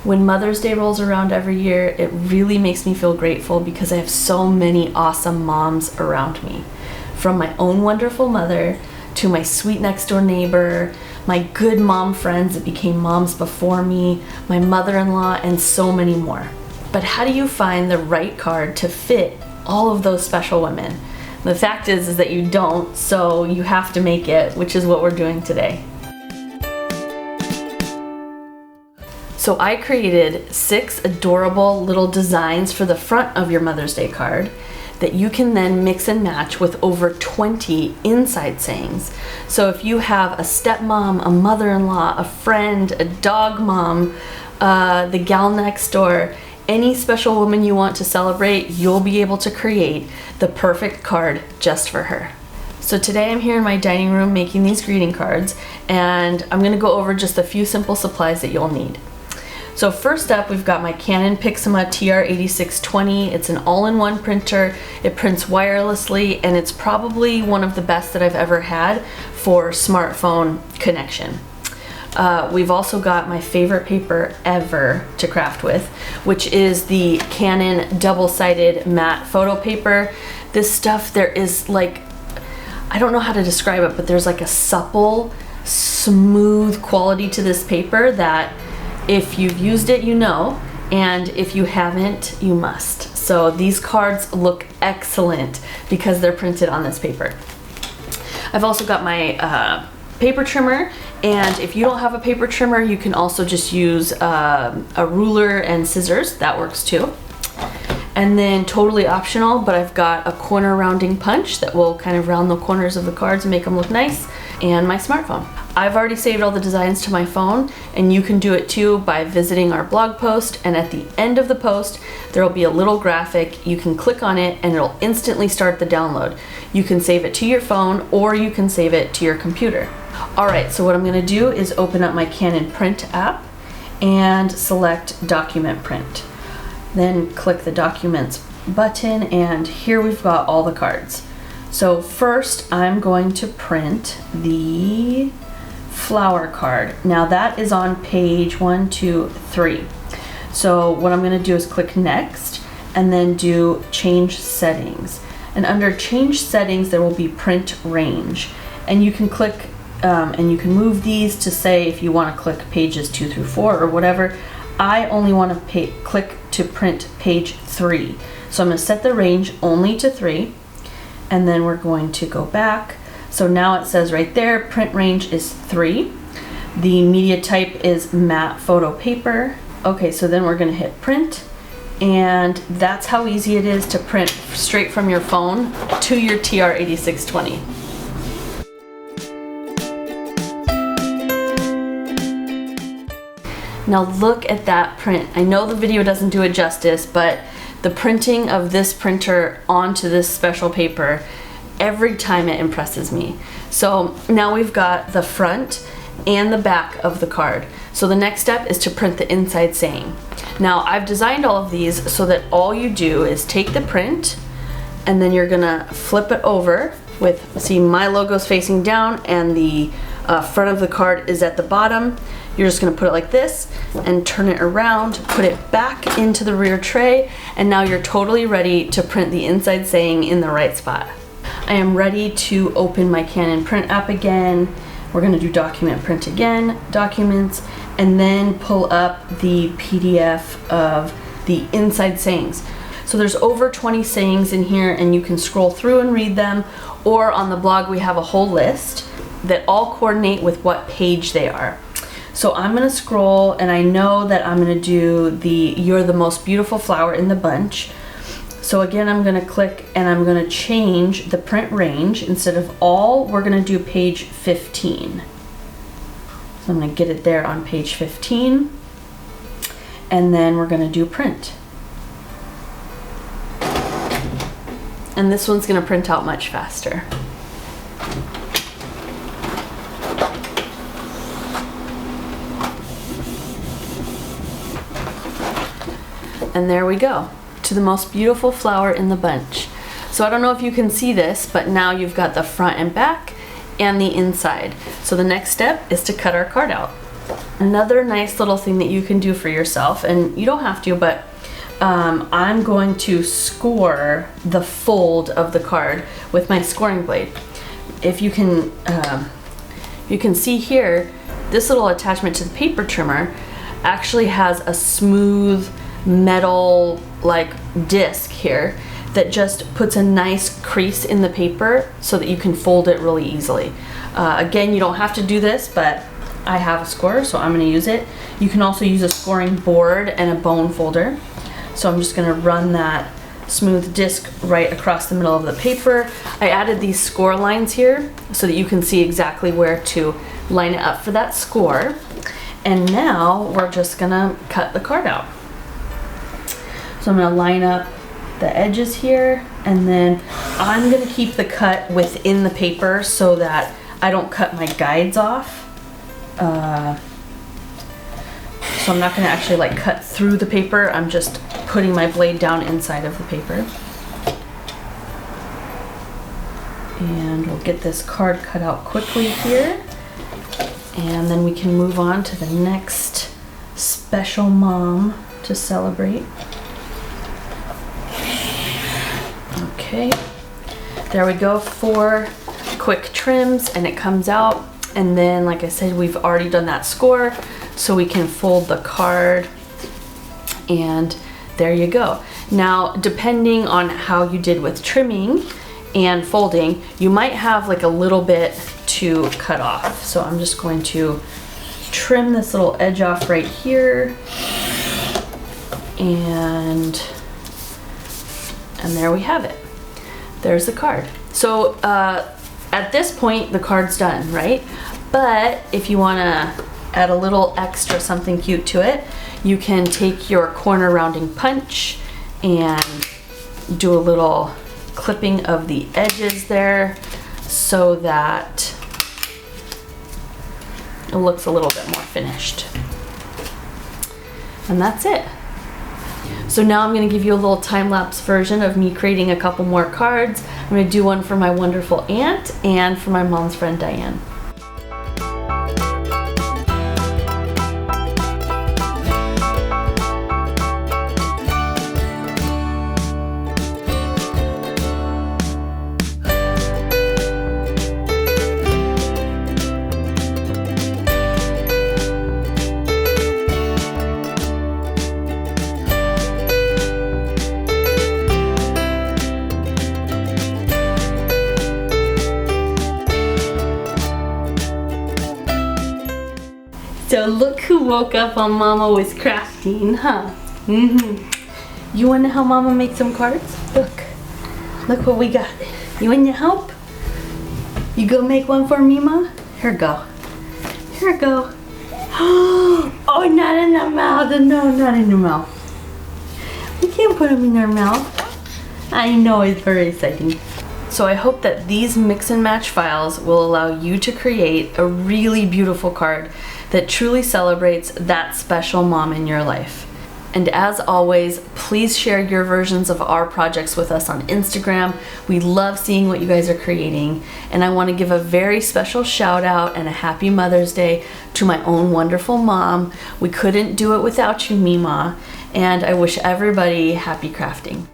When Mother's Day rolls around every year, it really makes me feel grateful because I have so many awesome moms around me. From my own wonderful mother, to my sweet next door neighbor, my good mom friends that became moms before me, my mother-in-law, and so many more. But how do you find the right card to fit all of those special women? The fact is that you don't, so you have to make it, which is what we're doing today. So I created 6 adorable little designs for the front of your Mother's Day card that you can then mix and match with over 20 inside sayings. So if you have a stepmom, a mother-in-law, a friend, a dog mom, the gal next door, any special woman you want to celebrate, you'll be able to create the perfect card just for her. So today I'm here in my dining room making these greeting cards, and I'm gonna go over just a few simple supplies that you'll need. So first up, we've got my Canon PIXMA TR8620. It's an all-in-one printer. It prints wirelessly, and it's probably one of the best that I've ever had for smartphone connection. We've also got my favorite paper ever to craft with, which is the Canon double-sided matte photo paper. This stuff, there is like, I don't know how to describe it, but there's like a supple, smooth quality to this paper that if you've used it, you know, and if you haven't, you must. So these cards look excellent because they're printed on this paper. I've also got my paper trimmer, and if you don't have a paper trimmer, you can also just use a ruler and scissors. That works too. And then totally optional, but I've got a corner rounding punch that will kind of round the corners of the cards and make them look nice, and my smartphone. I've already saved all the designs to my phone, and you can do it too by visiting our blog post, and at the end of the post there will be a little graphic. You can click on it and it'll instantly start the download. You can save it to your phone or you can save it to your computer. Alright, so what I'm going to do is open up my Canon Print app and select Document Print. Then click the Documents button, and here we've got all the cards. So first I'm going to print the flower card. Now that is on page 1, 2, 3. So what I'm going to do is click Next and then do Change Settings. And under Change Settings there will be Print Range. And you can click and you can move these to say if you want to click pages 2 through 4 or whatever. I only want to click to print page 3. So I'm going to set the range only to 3, and then we're going to go back. So now it says right there, print range is 3. The media type is matte photo paper. Okay, so then we're going to hit print, and that's how easy it is to print straight from your phone to your TR8620. Now look at that print. I know the video doesn't do it justice, but the printing of this printer onto this special paper, every time it impresses me. So now we've got the front and the back of the card. So the next step is to print the inside saying. Now I've designed all of these so that all you do is take the print and then you're gonna flip it over with, see, my logo's facing down and the front of the card is at the bottom. You're just gonna put it like this and turn it around, put it back into the rear tray, and now you're totally ready to print the inside saying in the right spot. I am ready to open my Canon Print app again. We're gonna do Document Print again, Documents, and then pull up the PDF of the inside sayings. So there's over 20 sayings in here, and you can scroll through and read them, or on the blog we have a whole list that all coordinate with what page they are. So I'm gonna scroll, and I know that I'm gonna do the "You're the most beautiful flower in the bunch." So again, I'm gonna click and I'm gonna change the print range. Instead of all, we're gonna do page 15. So I'm gonna get it there on page 15, and then we're gonna do print. And this one's gonna print out much faster. And there we go, to the most beautiful flower in the bunch. So I don't know if you can see this, but now you've got the front and back and the inside. So the next step is to cut our card out. Another nice little thing that you can do for yourself, and you don't have to, but I'm going to score the fold of the card with my scoring blade. If you can see here, this little attachment to the paper trimmer actually has a smooth metal like disc here that just puts a nice crease in the paper so that you can fold it really easily. Again, you don't have to do this, but I have a scorer, so I'm going to use it. You can also use a scoring board and a bone folder. So I'm just going to run that smooth disc right across the middle of the paper. I added these score lines here so that you can see exactly where to line it up for that score. And now we're just going to cut the card out. So I'm going to line up the edges here, and then I'm going to keep the cut within the paper so that I don't cut my guides off. So I'm not going to actually like cut through the paper. I'm just putting my blade down inside of the paper. And we'll get this card cut out quickly here. And then we can move on to the next special mom to celebrate. Okay, there we go, 4 quick trims and it comes out. And then, like I said, we've already done that score, so we can fold the card, and there you go. Now, depending on how you did with trimming and folding, you might have like a little bit to cut off. So I'm just going to trim this little edge off right here, and there we have it. There's the card. So at this point, the card's done, right? But if you wanna add a little extra something cute to it, you can take your corner rounding punch and do a little clipping of the edges there so that it looks a little bit more finished. And that's it. So now I'm going to give you a little time-lapse version of me creating a couple more cards. I'm going to do one for my wonderful aunt and for my mom's friend Diane. So look who woke up while Mama was crafting, huh? You wanna help Mama make some cards? Look what we got. You wanna help? You go make one for me, Ma? Here go. Here go. Oh, not in the mouth. No, not in the mouth. We can't put them in our mouth. I know, it's very exciting. So I hope that these mix and match files will allow you to create a really beautiful card that truly celebrates that special mom in your life. And as always, please share your versions of our projects with us on Instagram. We love seeing what you guys are creating. And I want to give a very special shout out and a happy Mother's Day to my own wonderful mom. We couldn't do it without you, Mima. And I wish everybody happy crafting.